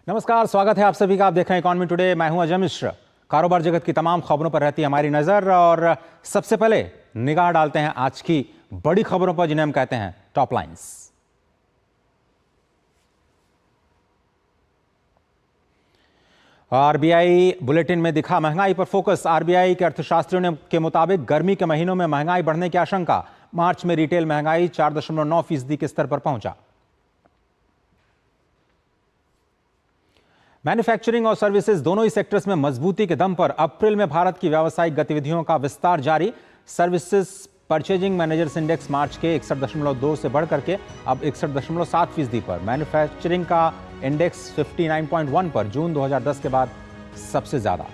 नमस्कार, स्वागत है आप सभी का। आप देख रहे हैं इकॉनमी टुडे। मैं हूं अजय मिश्र। कारोबार जगत की तमाम खबरों पर रहती है हमारी नजर और सबसे पहले निगाह डालते हैं आज की बड़ी खबरों पर, जिन्हें हम कहते हैं टॉप लाइंस। आरबीआई बुलेटिन में दिखा महंगाई पर फोकस। आरबीआई के अर्थशास्त्रियों के मुताबिक गर्मी के महीनों में महंगाई बढ़ने की आशंका। मार्च में रिटेल महंगाई 4.9% के स्तर पर पहुंचा। मैन्युफैक्चरिंग और सर्विसेज दोनों ही सेक्टर्स में मजबूती के दम पर अप्रैल में भारत की व्यावसायिक गतिविधियों का विस्तार जारी। सर्विसेज परचेजिंग मैनेजर्स इंडेक्स मार्च के 61.2 से बढ़कर के अब 61.7% पर। मैन्युफैक्चरिंग का इंडेक्स 59.1 पर, जून 2010 के बाद सबसे ज्यादा।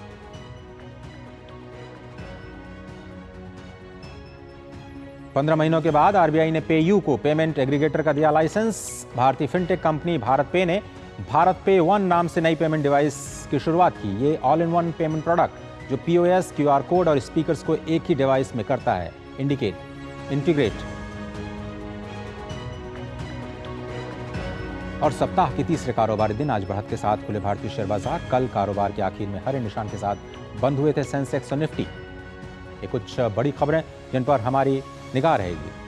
पंद्रह महीनों के बाद आरबीआई ने पेयू को पेमेंट एग्रीगेटर का दिया लाइसेंस। भारतीय फिनटेक कंपनी भारत पे ने भारत पे वन नाम से नई पेमेंट डिवाइस की शुरुआत की। ये all in one payment product जो पीओएस, क्यूआर कोड और स्पीकर्स को एक ही डिवाइस में करता है इंटीग्रेट। और सप्ताह के तीसरे कारोबारी दिन आज बढ़त के साथ खुले भारतीय शेयर बाजार। कल कारोबार के आखिर में हरे निशान के साथ बंद हुए थे सेंसेक्स और निफ्टी। ये कुछ बड़ी खबरें जिन पर हमारी निगाह रहेगी।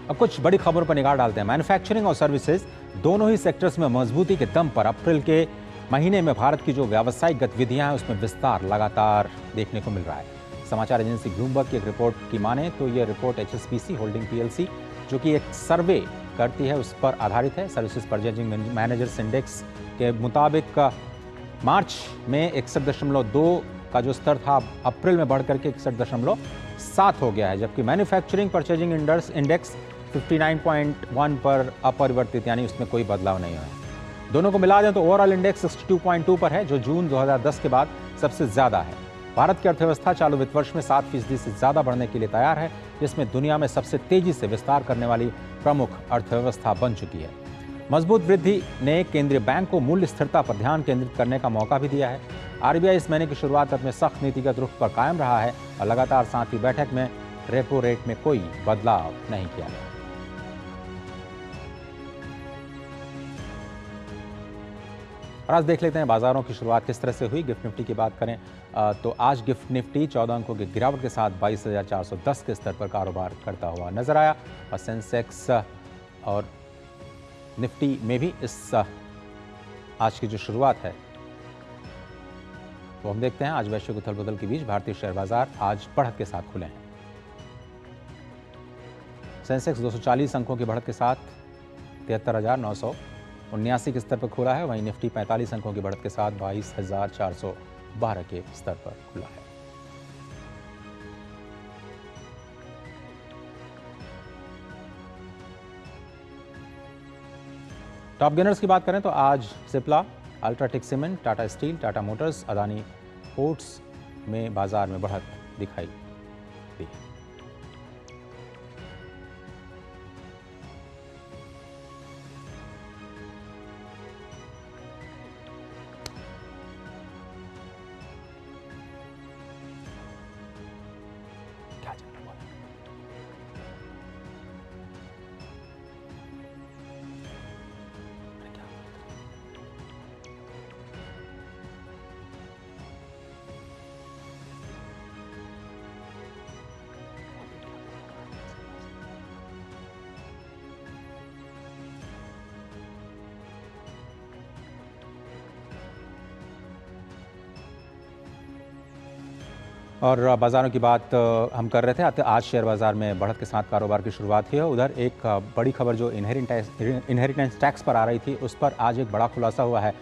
अब कुछ बड़ी खबरों पर निगाह डालते हैं। मैन्युफैक्चरिंग और सर्विसेज दोनों ही सेक्टर्स में मजबूती के दम पर अप्रैल के महीने में भारत की जो व्यावसायिक गतिविधियां हैं उसमें विस्तार लगातार देखने को मिल रहा है। समाचार एजेंसी ब्लूमबर्ग की एक रिपोर्ट की माने तो यह रिपोर्ट एचएसबीसी होल्डिंग पीएलसी जो कि एक सर्वे करती है उस पर आधारित है। सर्विसेज परचेजिंग मैनेजर्स इंडेक्स के मुताबिक मार्च में 61.2 का जो स्तर था अप्रैल में बढ़कर के 61.7 हो गया है, जबकि मैन्युफैक्चरिंग परचेजिंग इंडेक्स 59.1 पर अपरिवर्तित, यानी उसमें कोई बदलाव नहीं हुआ है। दोनों को मिला दें तो ओवरऑल इंडेक्स 62.2 पर है, जो जून 2010 के बाद सबसे ज्यादा है। भारत की अर्थव्यवस्था चालू वित्त वर्ष में 7% से ज्यादा बढ़ने के लिए तैयार है, जिसमें दुनिया में सबसे तेजी से विस्तार करने वाली प्रमुख अर्थव्यवस्था बन चुकी है। मजबूत वृद्धि ने केंद्रीय बैंक को मूल्य स्थिरता पर ध्यान केंद्रित करने का मौका भी दिया है। आरबीआई इस महीने की शुरुआत अपने सख्त नीतिगत रुख पर कायम रहा है और लगातार 7वीं बैठक में रेपो रेट में कोई बदलाव नहीं किया गया। और आज देख लेते हैं बाजारों की शुरुआत किस तरह से हुई। गिफ्ट निफ्टी की बात करें तो आज गिफ्ट निफ्टी 14 अंकों की गिरावट के साथ 22,410 के स्तर पर कारोबार करता हुआ नजर आया और सेंसेक्स और निफ्टी में भी इस आज की जो शुरुआत है वो हम देखते हैं। आज वैश्विक उथल पुथल के बीच भारतीय शेयर बाजार आज बढ़त के साथ खुले हैं। सेंसेक्स 240 अंकों की बढ़त के साथ 73,979 के स्तर पर खुला है। वहीं निफ्टी 45 अंकों की बढ़त के साथ 22,412 के स्तर पर खुला है। टॉप गेनर्स की बात करें तो आज Cipla, UltraTech cement, Tata steel, Tata Motors, Adani ports में बाजार में बढ़त दिखाई दी। और बाजारों की बात हम कर रहे थे। आज शेयर बाजार में बढ़त के साथ कारोबार की शुरुआत हुई है। उधर एक बड़ी खबर जो इनहेरिटेंस टैक्स पर आ रही थी उस पर आज एक बड़ा खुलासा हुआ है।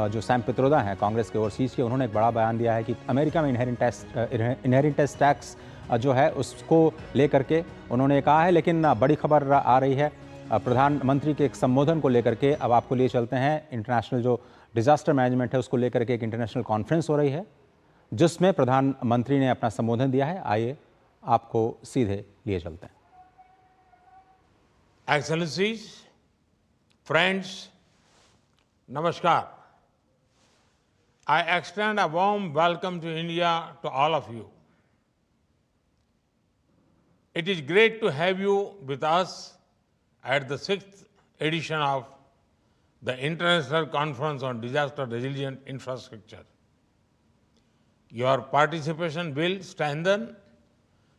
जो सैम पित्रोदा हैं कांग्रेस के ओवरसीज के, उन्होंने एक बड़ा बयान दिया है कि अमेरिका में इनहेरिटेंस टैक्स जो है उसको लेकर के उन्होंने कहा है। लेकिन बड़ी खबर आ रही है प्रधानमंत्री के एक संबोधन को लेकर के। अब आपको लिए चलते हैं, इंटरनेशनल जो डिजास्टर मैनेजमेंट है उसको लेकर के एक इंटरनेशनल कॉन्फ्रेंस हो रही है जिसमें प्रधानमंत्री ने अपना संबोधन दिया है। आइए आपको सीधे लिए चलते हैं। एक्सेलेंसीज, फ्रेंड्स, नमस्कार। I extend a warm welcome to India to all of you. It is great to have you with us at the 6th edition of the International Conference on Disaster Resilient Infrastructure. Your participation will strengthen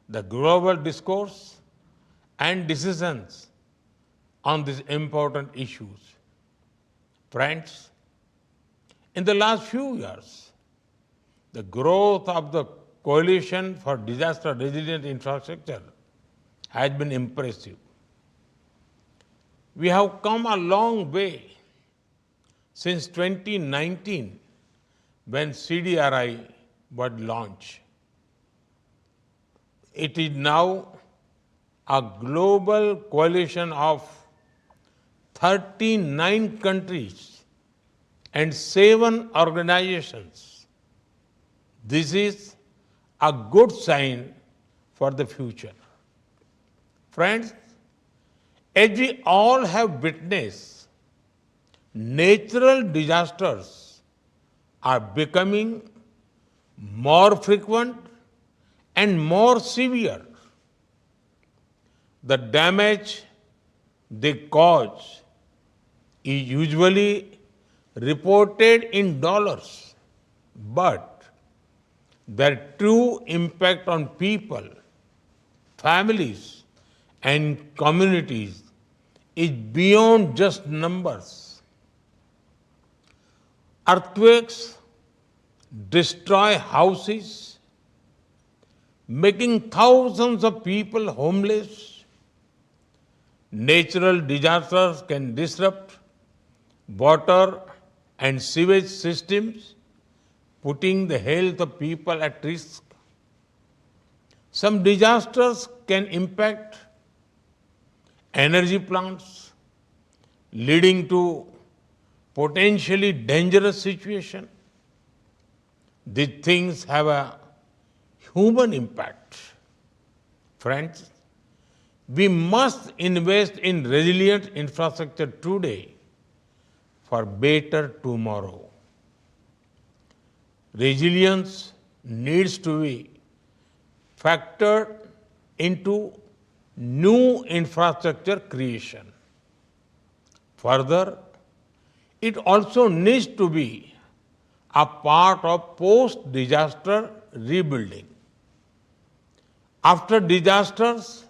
the global discourse and decisions on these important issues. Friends, in the last few years, the growth of the Coalition for Disaster Resilient Infrastructure has been impressive. We have come a long way since 2019 when CDRI was launched. It is now a global coalition of 39 countries and 7 organizations. This is a good sign for the future. Friends, as we all have witnessed, natural disasters are becoming more frequent and more severe. The damage they cause is usually reported in dollars, but their true impact on people, families, and communities is beyond just numbers. Earthquakes destroy houses, making thousands of people homeless. Natural disasters can disrupt water and sewage systems, putting the health of people at risk. Some disasters can impact energy plants, leading to potentially dangerous situations. These things have a human impact. Friends, we must invest in resilient infrastructure today for better tomorrow. Resilience needs to be factored into new infrastructure creation. Further, it also needs to be a part of post-disaster rebuilding. After disasters,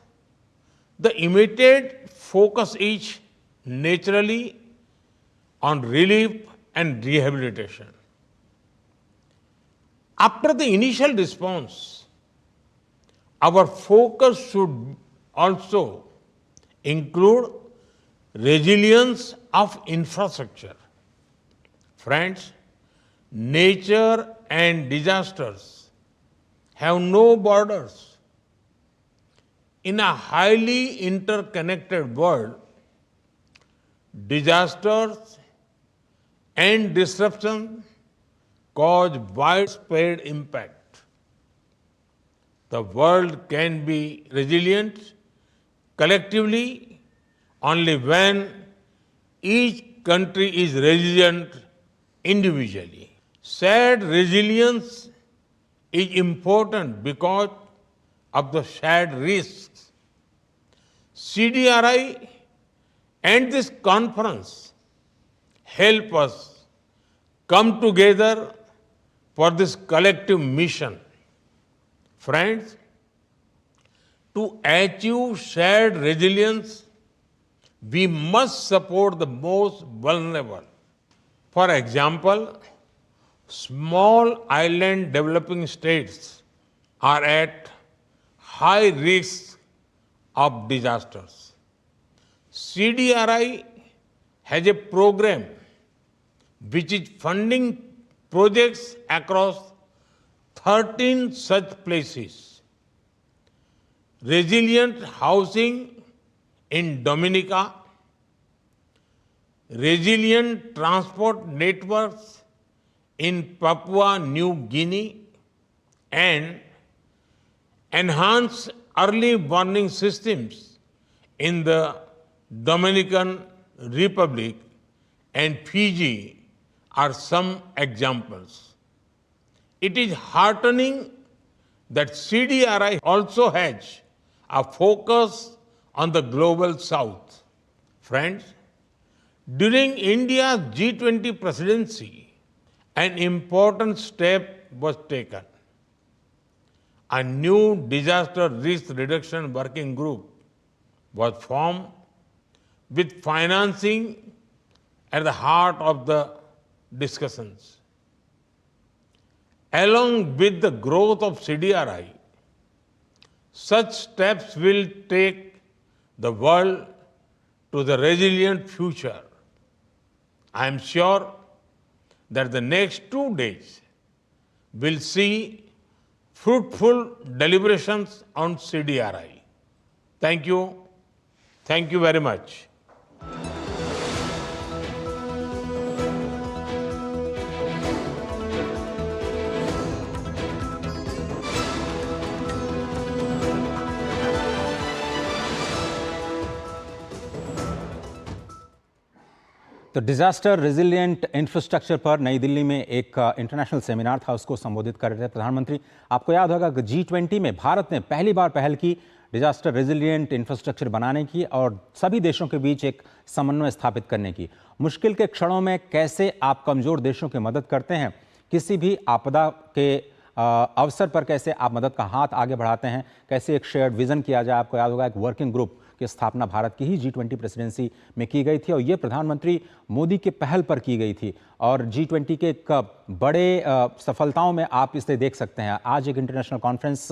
the immediate focus is naturally on relief and rehabilitation. After the initial response, our focus should also include resilience of infrastructure. Friends, nature and disasters have no borders. In a highly interconnected world, disasters and disruption cause widespread impact. The world can be resilient collectively only when each country is resilient individually. Shared resilience is important because of the shared risks. CDRI and this conference help us come together for this collective mission. Friends, to achieve shared resilience, we must support the most vulnerable. For example, small island developing states are at high risk of disasters. CDRI has a program which is funding projects across 13 such places. Resilient housing in Dominica, resilient transport networks in Papua New Guinea, and enhanced early warning systems in the Dominican Republic and Fiji are some examples. It is heartening that CDRI also has a focus on the global south. Friends, during India's G20 presidency, an important step was taken. A new disaster risk reduction working group was formed with financing at the heart of the discussions. Along with the growth of CDRI, such steps will take the world to the resilient future. I am sure that the next 2 days will see fruitful deliberations on CDRI. Thank you. Thank you very much. तो disaster resilient infrastructure पर नई दिल्ली में एक international seminar था, उसको संबोधित कर रहे थे प्रधानमंत्री। आपको याद होगा कि G20 में भारत ने पहली बार पहल की डिजास्टर रेजिलिएंट इंफ्रास्ट्रक्चर बनाने की और सभी देशों के बीच एक समन्वय स्थापित करने की। मुश्किल के क्षणों में कैसे आप कमजोर देशों की मदद करते हैं, किसी भी आपदा के अवसर पर कैसे आप मदद का हाथ आगे बढ़ाते हैं, कैसे एक शेयर्ड विजन किया जाए। आपको याद होगा एक वर्किंग ग्रुप की स्थापना भारत की ही G20 प्रेसिडेंसी में की गई थी और ये प्रधानमंत्री मोदी के पहल पर की गई थी और G20 के एक बड़े सफलताओं में आप इसे देख सकते हैं। आज एक इंटरनेशनल कॉन्फ्रेंस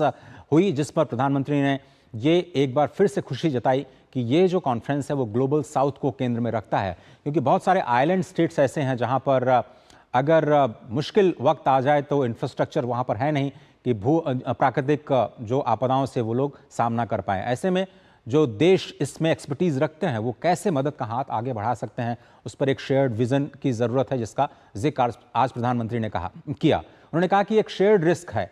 हुई जिस पर प्रधानमंत्री ने ये एक बार फिर से खुशी जताई कि ये जो कॉन्फ्रेंस है वो ग्लोबल साउथ को केंद्र में रखता है, क्योंकि बहुत सारे आइलैंड स्टेट्स ऐसे हैं जहाँ पर अगर मुश्किल वक्त आ जाए तो इंफ्रास्ट्रक्चर वहाँ पर है नहीं कि प्राकृतिक जो आपदाओं से वो लोग सामना कर पाएँ। ऐसे में जो देश इसमें एक्सपर्टीज रखते हैं वो कैसे मदद का हाथ आगे बढ़ा सकते हैं, उस पर एक शेयर्ड विजन की ज़रूरत है, जिसका जिक्र आज प्रधानमंत्री ने किया। उन्होंने कहा कि एक शेयर्ड रिस्क है,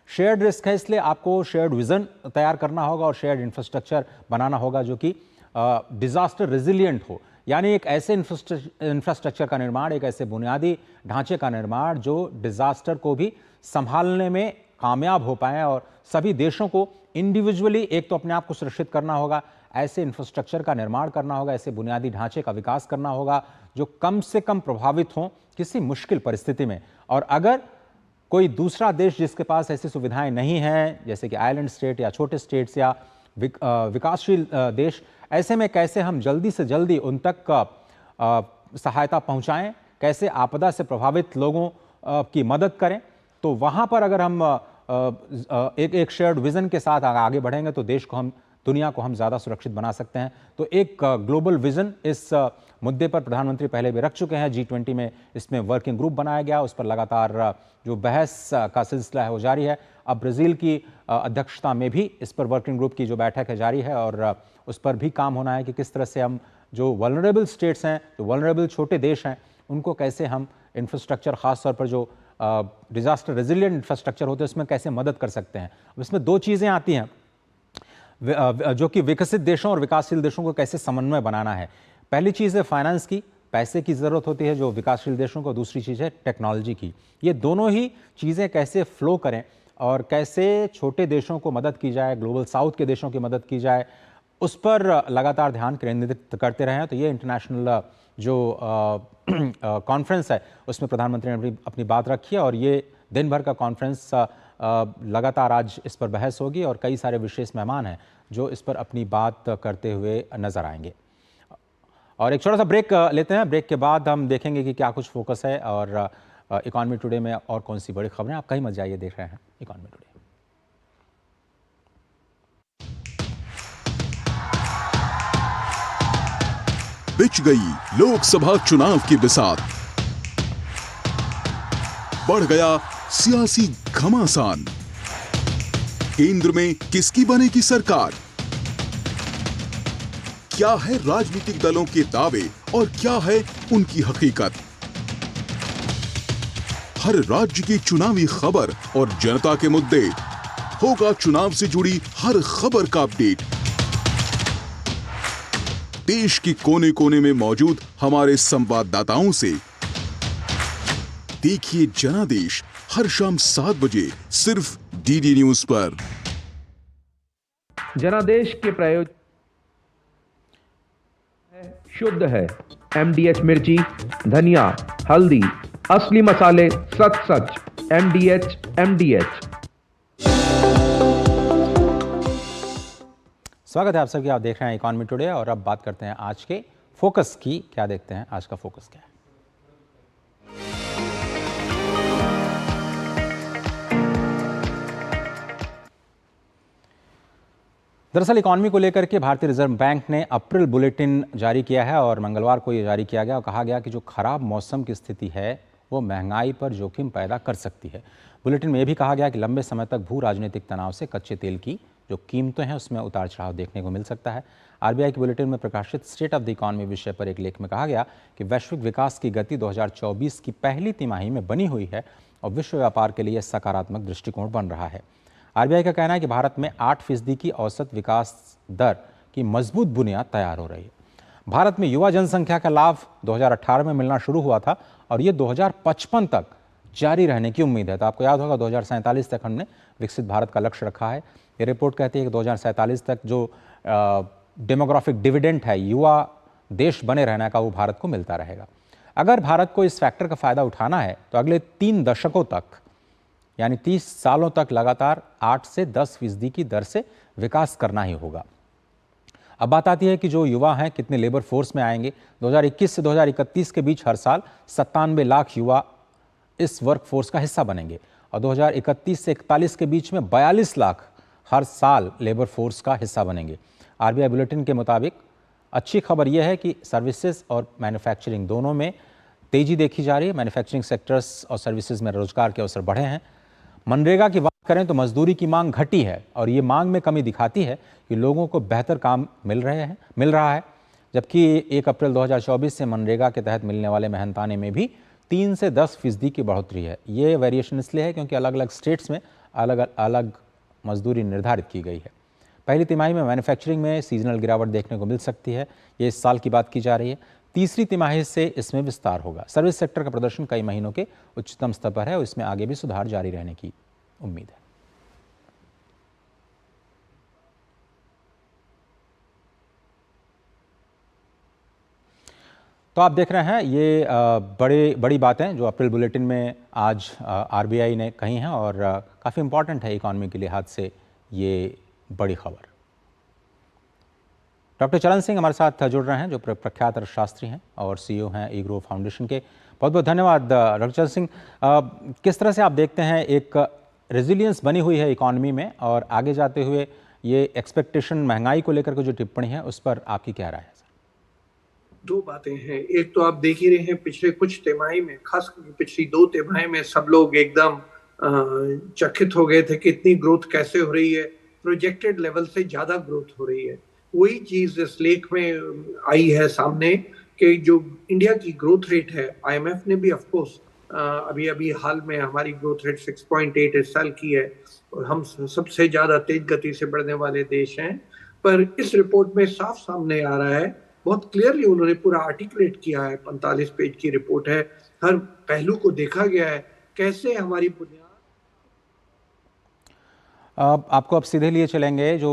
शेयर्ड रिस्क है, इसलिए आपको शेयर्ड विजन तैयार करना होगा और शेयर्ड इंफ्रास्ट्रक्चर बनाना होगा जो कि डिजास्टर रेजिलिएंट हो, यानी एक ऐसे इंफ्रास्ट्रक्चर का निर्माण, एक ऐसे बुनियादी ढांचे का निर्माण जो डिजास्टर को भी संभालने में कामयाब हो पाए और सभी देशों को इंडिविजुअली एक तो अपने आप को सुरक्षित करना होगा, ऐसे इंफ्रास्ट्रक्चर का निर्माण करना होगा, ऐसे बुनियादी ढांचे का विकास करना होगा जो कम से कम प्रभावित हों किसी मुश्किल परिस्थिति में। और अगर कोई दूसरा देश जिसके पास ऐसी सुविधाएं नहीं हैं, जैसे कि आइलैंड स्टेट या छोटे स्टेट्स या विकासशील देश, ऐसे में कैसे हम जल्दी से जल्दी उन तक सहायता पहुंचाएं, कैसे आपदा से प्रभावित लोगों की मदद करें। तो वहाँ पर अगर हम एक शेयर्ड विजन के साथ आगे बढ़ेंगे तो देश को हम, दुनिया को हम ज़्यादा सुरक्षित बना सकते हैं। तो एक ग्लोबल विजन इस मुद्दे पर प्रधानमंत्री पहले भी रख चुके हैं। G20 में इसमें वर्किंग ग्रुप बनाया गया, उस पर लगातार जो बहस का सिलसिला है वो जारी है। अब ब्राज़ील की अध्यक्षता में भी इस पर वर्किंग ग्रुप की जो बैठक है जारी है और उस पर भी काम होना है कि किस तरह से हम जो वल्नरेबल स्टेट्स हैं, जो वल्नरेबल छोटे देश हैं, उनको कैसे हम इंफ्रास्ट्रक्चर, ख़ासतौर पर जो डिजास्टर रेजिलिएंट इंफ्रास्ट्रक्चर होते हैं उसमें कैसे मदद कर सकते हैं। इसमें दो चीज़ें आती हैं जो कि विकसित देशों और विकासशील देशों को कैसे समन्वय बनाना है। पहली चीज़ है फाइनेंस की, पैसे की ज़रूरत होती है जो विकासशील देशों को, दूसरी चीज़ है टेक्नोलॉजी की। ये दोनों ही चीज़ें कैसे फ्लो करें और कैसे छोटे देशों को मदद की जाए, ग्लोबल साउथ के देशों की मदद की जाए, उस पर लगातार ध्यान केंद्रित करते रहे हैं। तो ये इंटरनेशनल जो कॉन्फ्रेंस है उसमें प्रधानमंत्री ने अपनी बात रखी है और ये दिन भर का कॉन्फ्रेंस लगातार आज इस पर बहस होगी और कई सारे विशेष मेहमान हैं जो इस पर अपनी बात करते हुए नजर आएंगे। और एक छोटा सा ब्रेक लेते हैं, ब्रेक के बाद हम देखेंगे कि क्या कुछ फोकस है और इकॉनमी टुडे में और कौन सी बड़ी खबरें। आप कहीं मत जाइए, देख रहे हैं इकॉनमी टुडे। बिछ गई लोकसभा चुनाव की बिसात, बढ़ गया सियासी घमासान, केंद्र में किसकी बनेगी सरकार, क्या है राजनीतिक दलों के दावे और क्या है उनकी हकीकत। हर राज्य की चुनावी खबर और जनता के मुद्दे, होगा चुनाव से जुड़ी हर खबर का अपडेट। देश के कोने कोने में मौजूद हमारे संवाददाताओं से देखिए जनादेश हर शाम 7 बजे सिर्फ DD न्यूज पर। जनादेश के प्रयोजन शुद्ध है। MDH मिर्ची, धनिया, हल्दी, असली मसाले, सच MDH। स्वागत है आप सबकी। आप देख रहे हैं इकोनॉमी टुडे और अब बात करते हैं आज के फोकस की। क्या देखते हैं आज का फोकस क्या है? दरअसल इकॉनमी को लेकर के भारतीय रिजर्व बैंक ने अप्रैल बुलेटिन जारी किया है और मंगलवार को ये जारी किया गया और कहा गया कि जो खराब मौसम की स्थिति है वो महंगाई पर जोखिम पैदा कर सकती है। बुलेटिन में यह भी कहा गया कि लंबे समय तक भू राजनीतिक तनाव से कच्चे तेल की जो कीमतें हैं उसमें उतार चढ़ाव देखने को मिल सकता है। RBI की बुलेटिन में प्रकाशित स्टेट ऑफ द इकॉनमी विषय पर एक लेख में कहा गया कि वैश्विक विकास की गति 2024 की पहली तिमाही में बनी हुई है और विश्व व्यापार के लिए सकारात्मक दृष्टिकोण बन रहा है। RBI का कहना है कि भारत में 8% की औसत विकास दर की मजबूत बुनियाद तैयार हो रही है। भारत में युवा जनसंख्या का लाभ 2018 में मिलना शुरू हुआ था और ये 2055 तक जारी रहने की उम्मीद है। तो आपको याद होगा 2047 तक हमने विकसित भारत का लक्ष्य रखा है। ये रिपोर्ट कहती है कि 2047 तक जो डेमोग्राफिक डिविडेंड है, युवा देश बने रहने का, वो भारत को मिलता रहेगा। अगर भारत को इस फैक्टर का फ़ायदा उठाना है तो अगले 3 दशकों तक यानी 30 सालों तक लगातार 8 से 10% की दर से विकास करना ही होगा। अब बात आती है कि जो युवा हैं कितने लेबर फोर्स में आएंगे। 2021 से 2031 के बीच हर साल 97 लाख युवा इस वर्क फोर्स का हिस्सा बनेंगे और 2031 से 41 के बीच में 42 लाख हर साल लेबर फोर्स का हिस्सा बनेंगे। RBI बुलेटिन के मुताबिक अच्छी खबर यह है कि सर्विसेज और मैन्युफैक्चरिंग दोनों में तेजी देखी जा रही है। मैन्युफैक्चरिंग सेक्टर्स और सर्विसेज में रोजगार के अवसर बढ़े हैं। मनरेगा की बात करें तो मजदूरी की मांग घटी है और ये मांग में कमी दिखाती है कि लोगों को बेहतर काम मिल रहा है। जबकि 1 अप्रैल 2024 से मनरेगा के तहत मिलने वाले मेहनताने में भी 3 से 10% की बढ़ोतरी है। ये वेरिएशन इसलिए है क्योंकि अलग अलग स्टेट्स में अलग अलग मजदूरी निर्धारित की गई है। पहली तिमाही में मैन्युफैक्चरिंग में सीजनल गिरावट देखने को मिल सकती है। ये इस साल की बात की जा रही है। तीसरी तिमाही से इसमें विस्तार होगा। सर्विस सेक्टर का प्रदर्शन कई महीनों के उच्चतम स्तर पर है और इसमें आगे भी सुधार जारी रहने की उम्मीद है। तो आप देख रहे हैं ये बड़ी बातें जो अप्रैल बुलेटिन में आज RBI ने कही हैं और काफ़ी इंपॉर्टेंट है इकॉनमी के लिहाज से ये बड़ी खबर। डॉक्टर चरण सिंह हमारे साथ जुड़ रहे हैं जो प्रख्यात अर्थशास्त्री हैं और CEO हैं ई-ग्रो फाउंडेशन के। बहुत बहुत धन्यवाद डॉक्टर चरण सिंह। किस तरह से आप देखते हैं एक रेजिलियंस बनी हुई है इकॉनमी में और आगे जाते हुए ये एक्सपेक्टेशन महंगाई को लेकर के जो टिप्पणी है उस पर आपकी क्या राय है? दो बातें हैं। एक तो आप देख ही रहे हैं पिछले कुछ तिमाही में, खास करके पिछली 2 तिमाही में सब लोग एकदम चकित हो गए थे कि इतनी ग्रोथ कैसे हो रही है, प्रोजेक्टेड लेवल से ज्यादा ग्रोथ हो रही है। वही चीज इस लेख में आई है सामने कि जो इंडिया की ग्रोथ रेट है, IMF ने भी ऑफकोर्स अभी हाल में हमारी ग्रोथ रेट 6.8 इस साल की है और हम सबसे ज्यादा तेज गति से बढ़ने वाले देश हैं। पर इस रिपोर्ट में साफ सामने आ रहा है, बहुत क्लियरली उन्होंने पूरा आर्टिकुलेट किया है। 45 पेज की रिपोर्ट है, हर पहलू को देखा गया है कैसे हमारी बुनियाद। आपको अब सीधे लिए चलेंगे जो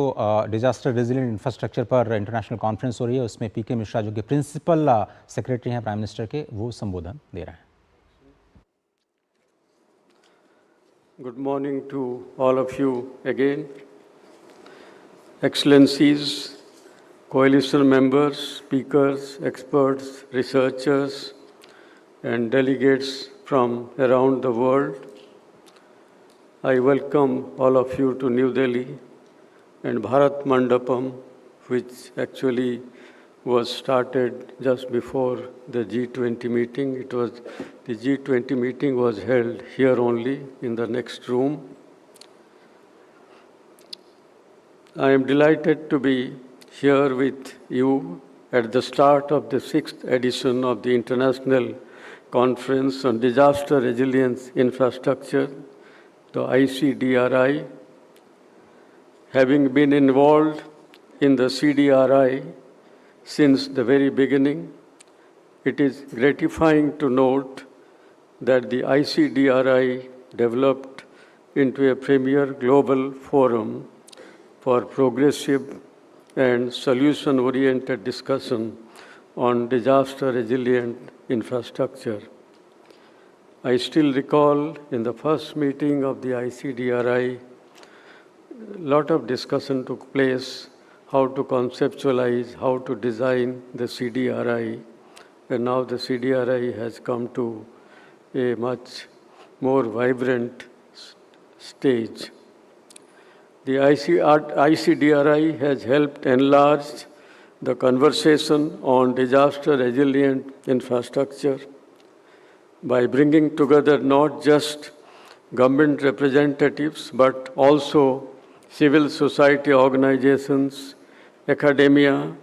डिजास्टर रेजिलिएंट इंफ्रास्ट्रक्चर पर इंटरनेशनल कॉन्फ्रेंस हो रही है, उसमें PK मिश्रा जो कि प्रिंसिपल सेक्रेटरी हैं प्राइम मिनिस्टर के, वो संबोधन दे रहे हैं। Good morning to all of you again. Excellencies, coalition members, speakers, experts, researchers, and delegates from around the world. I welcome all of you to New Delhi and Bharat Mandapam, which actually was started just before the G20 meeting. The G20 meeting was held here only in the next room. I am delighted to be here with you at the start of the 6th edition of the International Conference on Disaster Resilience Infrastructure, the ICDRI. Having been involved in the CDRI since the very beginning, it is gratifying to note that the ICDRI developed into a premier global forum for progressive and solution-oriented discussion on disaster-resilient infrastructure. I still recall in the first meeting of the ICDRI, a lot of discussion took place how to conceptualize, how to design the CDRI, and now the CDRI has come to a much more vibrant stage. The ICDRI has helped enlarge the conversation on disaster-resilient infrastructure by bringing together not just government representatives, but also civil society organizations, academia,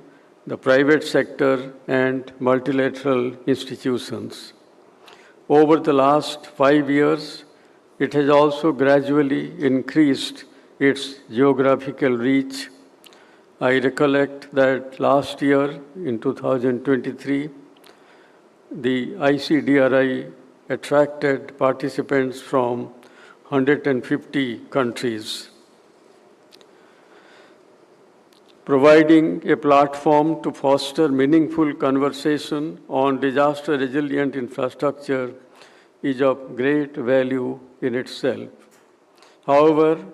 the private sector, and multilateral institutions. Over the last 5 years, it has also gradually increased its geographical reach. I recollect that last year, in 2023, the ICDRI attracted participants from 150 countries, providing a platform to foster meaningful conversation on disaster-resilient infrastructure is of great value in itself. However,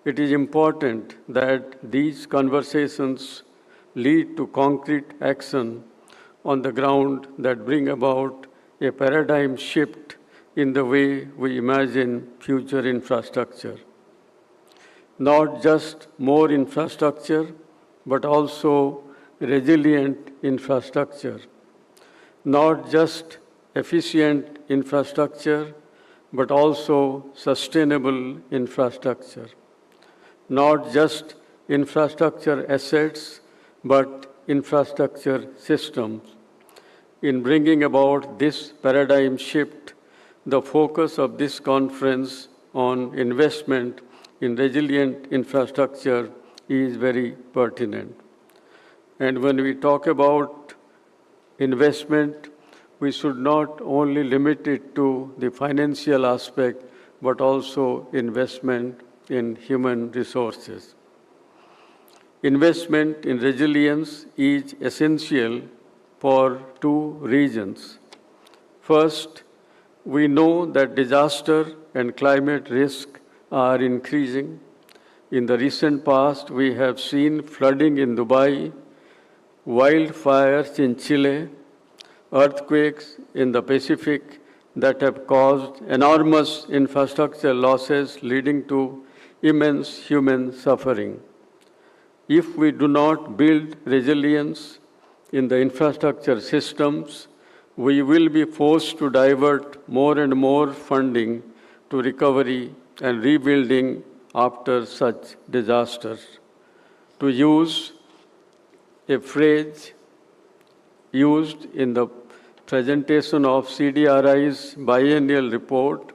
it is important that these conversations lead to concrete action on the ground that bring about a paradigm shift in the way we imagine future infrastructure. Not just more infrastructure, but also resilient infrastructure. Not just efficient infrastructure, but also sustainable infrastructure. Not just infrastructure assets, but infrastructure systems. In bringing about this paradigm shift, the focus of this conference on investment in resilient infrastructure is very pertinent. And when we talk about investment, we should not only limit it to the financial aspect, but also investment in human resources. Investment in resilience is essential for two reasons. First, we know that disaster and climate risk are increasing. In the recent past, we have seen flooding in Dubai, wildfires in Chile, earthquakes in the Pacific that have caused enormous infrastructure losses leading to immense human suffering. If we do not build resilience in the infrastructure systems, we will be forced to divert more and more funding to recovery and rebuilding after such disasters. To use a phrase used in the presentation of CDRI's biennial report,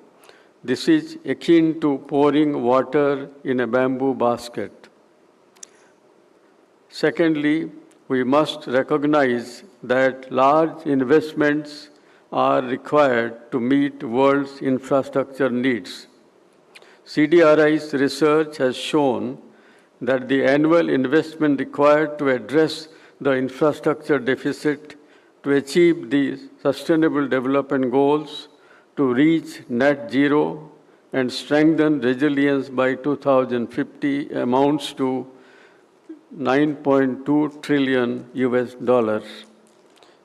this is akin to pouring water in a bamboo basket. Secondly, we must recognize that large investments are required to meet world's infrastructure needs. CDRI's research has shown that the annual investment required to address the infrastructure deficit, to achieve the Sustainable Development Goals, to reach net zero and strengthen resilience by 2050 amounts to $9.2 trillion.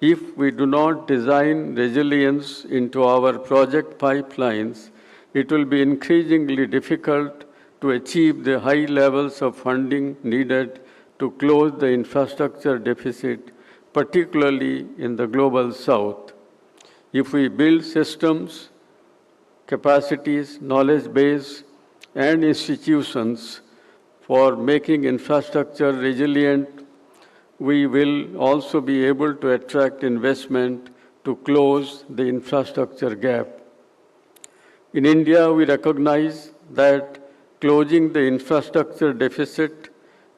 If we do not design resilience into our project pipelines, it will be increasingly difficult to achieve the high levels of funding needed to close the infrastructure deficit, particularly in the global south. If we build systems, capacities, knowledge base, and institutions for making infrastructure resilient, we will also be able to attract investment to close the infrastructure gap. In India, we recognize that closing the infrastructure deficit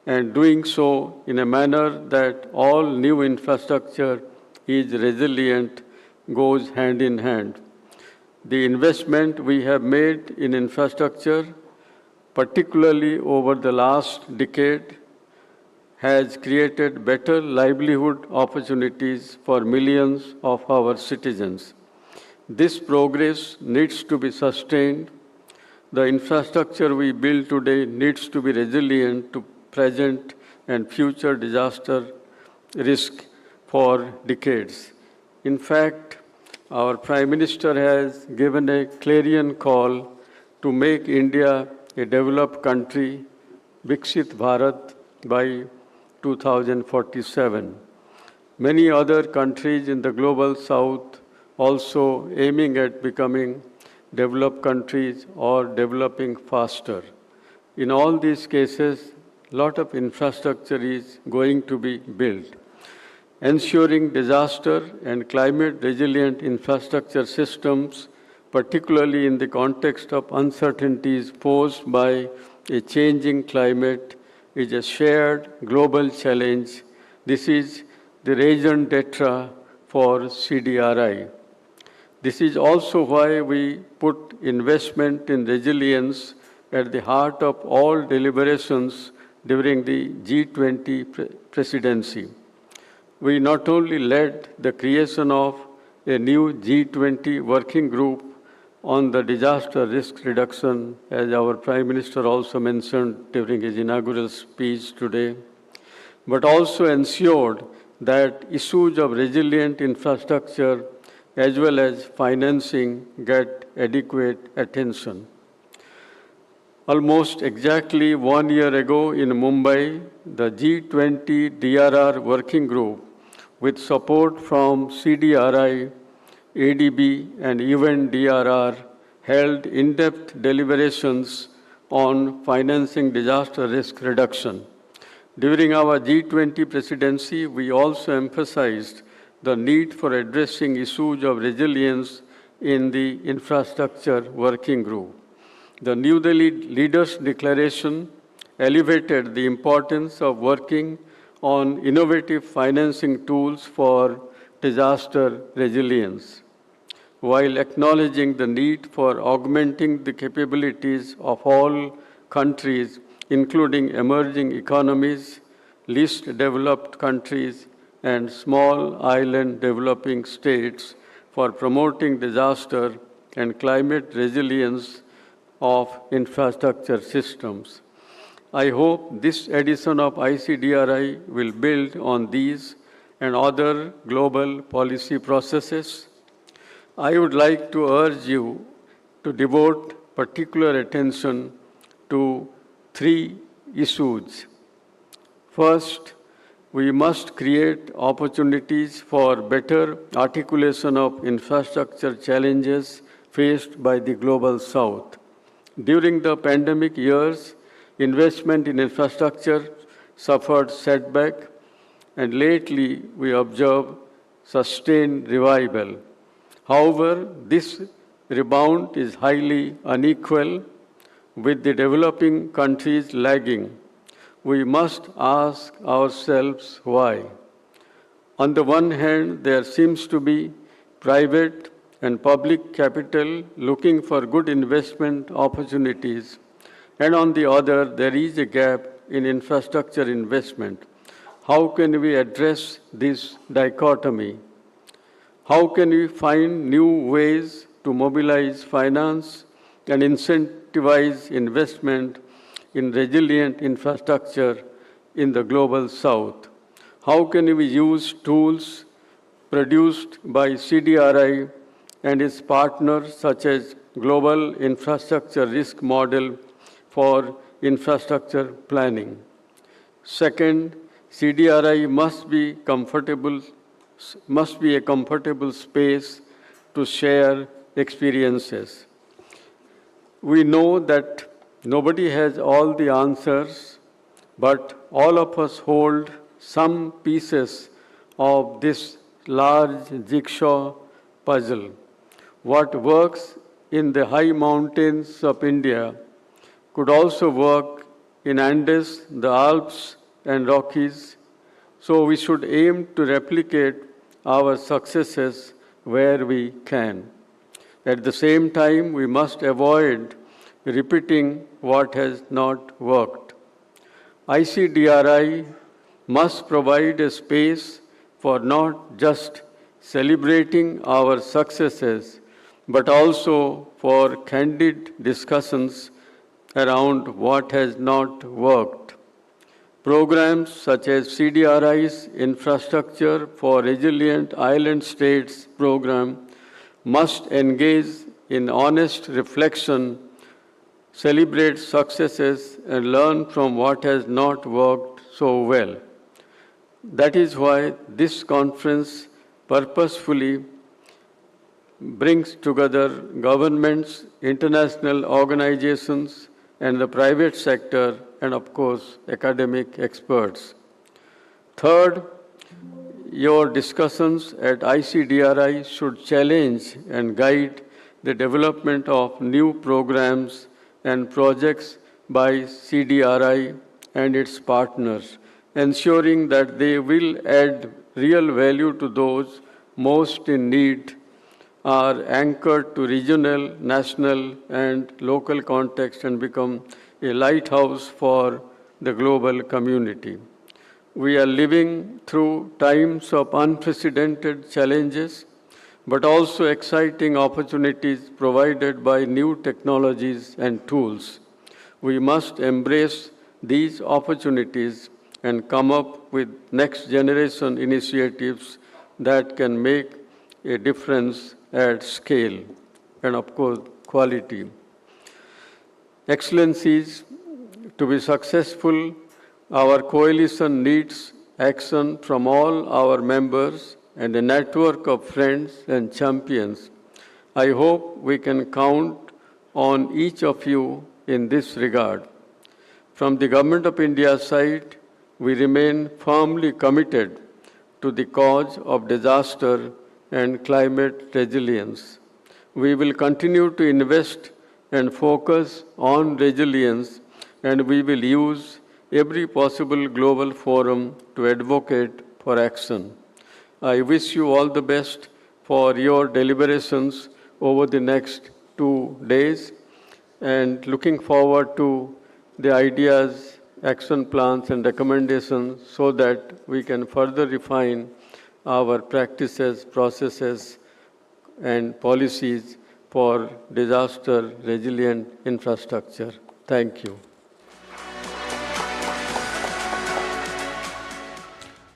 and doing so in a manner that all new infrastructure is resilient goes hand in hand. The investment we have made in infrastructure particularly over the last decade, has created better livelihood opportunities for millions of our citizens. This progress needs to be sustained. The infrastructure we build today needs to be resilient to present and future disaster risk for decades. In fact, our Prime Minister has given a clarion call to make India a developed country, Viksit Bharat, by 2047. Many other countries in the global south also aiming at becoming developed countries or developing faster. In all these cases, a lot of infrastructure is going to be built. Ensuring disaster and climate resilient infrastructure systems, particularly in the context of uncertainties posed by a changing climate, is a shared global challenge. This is the raison d'etre for CDRI. This is also why we put investment in resilience at the heart of all deliberations during the G20 presidency. We not only led the creation of a new G20 working group on the disaster risk reduction, as our Prime Minister also mentioned during his inaugural speech today, but also ensured that issues of resilient infrastructure as well as financing get adequate attention. Almost exactly 1 year ago in Mumbai, the G20 DRR Working Group, with support from CDRI, ADB, and even DRR, held in-depth deliberations on financing disaster risk reduction. During our G20 presidency, we also emphasized the need for addressing issues of resilience in the infrastructure working group. The New Delhi Leaders' Declaration elevated the importance of working on innovative financing tools for disaster resilience, while acknowledging the need for augmenting the capabilities of all countries, including emerging economies, least developed countries, and small island developing states for promoting disaster and climate resilience of infrastructure systems. I hope this edition of ICDRI will build on these and other global policy processes. I would like to urge you to devote particular attention to 3 issues. First, we must create opportunities for better articulation of infrastructure challenges faced by the global south. During the pandemic years, investment in infrastructure suffered setback, and lately we observe sustained revival. However, this rebound is highly unequal, with the developing countries lagging. We must ask ourselves why. On the one hand, there seems to be private and public capital looking for good investment opportunities, and on the other, there is a gap in infrastructure investment. How can we address this dichotomy? How can we find new ways to mobilize finance and incentivize investment in resilient infrastructure in the global south? How can we use tools produced by CDRI and its partners such as Global Infrastructure Risk Model for infrastructure planning? Second, CDRI must be a comfortable space to share experiences. We know that nobody has all the answers, but all of us hold some pieces of this large jigsaw puzzle. What works in the high mountains of India could also work in Andes, the Alps, and Rockies. So we should aim to replicate our successes where we can. At the same time, we must avoid repeating what has not worked. ICDRI must provide a space for not just celebrating our successes, but also for candid discussions around what has not worked. Programs such as CDRI's Infrastructure for Resilient Island States program must engage in honest reflection, celebrate successes, and learn from what has not worked so well. That is why this conference purposefully brings together governments, international organizations, and the private sector, and of course, academic experts. Third, your discussions at ICDRI should challenge and guide the development of new programs and projects by CDRI and its partners, ensuring that they will add real value to those most in need, are anchored to regional, national, and local context and become a lighthouse for the global community. We are living through times of unprecedented challenges, but also exciting opportunities provided by new technologies and tools. We must embrace these opportunities and come up with next generation initiatives that can make a difference at scale and, of course, quality. Excellencies, to be successful, our coalition needs action from all our members and a network of friends and champions. I hope we can count on each of you in this regard. From the Government of India's side, we remain firmly committed to the cause of disaster and climate resilience. We will continue to invest and focus on resilience, and we will use every possible global forum to advocate for action. I wish you all the best for your deliberations over the next 2 days, and looking forward to the ideas, action plans, and recommendations so that we can further refine our practices, processes, and policies for disaster resilient infrastructure. Thank you.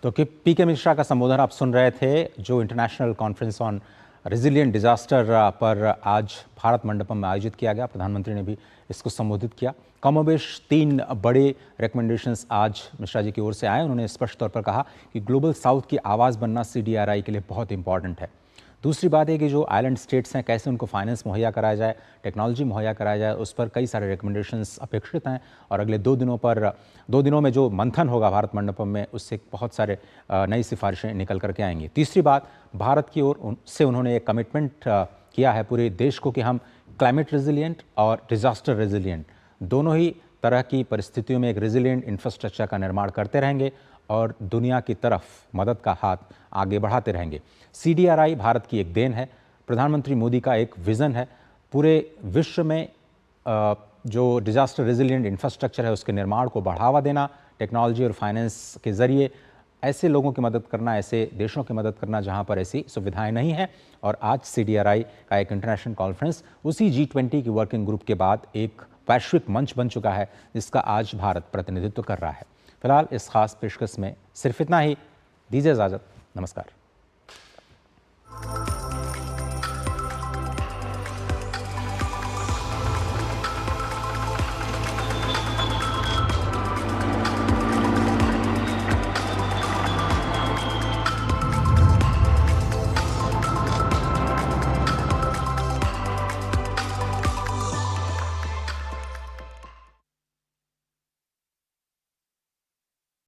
तो पीके मिश्रा का संबोधन आप सुन रहे थे, जो international conference on resilient disaster पर आज भारत मंडपम में आयोजित किया गया। प्रधानमंत्री ने भी इसको संबोधित किया। कमोबेश 3 बड़े रिकमेंडेशंस आज मिश्रा जी की ओर से आए। उन्होंने स्पष्ट तौर पर कहा कि ग्लोबल साउथ की आवाज़ बनना CDRI के लिए बहुत इंपॉर्टेंट है। दूसरी बात है कि जो आइलैंड स्टेट्स हैं, कैसे उनको फाइनेंस मुहैया कराया जाए, टेक्नोलॉजी मुहैया कराया जाए, उस पर कई सारे रिकमेंडेशंस अपेक्षित हैं। और अगले 2 दिनों में जो मंथन होगा भारत मंडपम में, उससे बहुत सारे नई सिफारिशें निकल करके आएंगी। तीसरी बात, भारत की ओर से उन्होंने एक कमिटमेंट किया है पूरे देश को कि हम क्लाइमेट रेजिलिएंट और डिजास्टर रेजिलिएंट दोनों ही तरह की परिस्थितियों में एक रेजिलिएंट इंफ्रास्ट्रक्चर का निर्माण करते रहेंगे और दुनिया की तरफ मदद का हाथ आगे बढ़ाते रहेंगे। CDRI भारत की एक देन है, प्रधानमंत्री मोदी का एक विज़न है। पूरे विश्व में जो डिजास्टर रेजिलिएंट इंफ्रास्ट्रक्चर है उसके निर्माण को बढ़ावा देना, टेक्नोलॉजी और फाइनेंस के ज़रिए ऐसे लोगों की मदद करना, ऐसे देशों की मदद करना जहां पर ऐसी सुविधाएं नहीं हैं। और आज CDRI का एक इंटरनेशनल कॉन्फ्रेंस उसी G20 की वर्किंग ग्रुप के बाद एक वैश्विक मंच बन चुका है, जिसका आज भारत प्रतिनिधित्व कर रहा है। फिलहाल इस खास पेशकश में सिर्फ इतना ही। दीजिए इजाज़त। नमस्कार।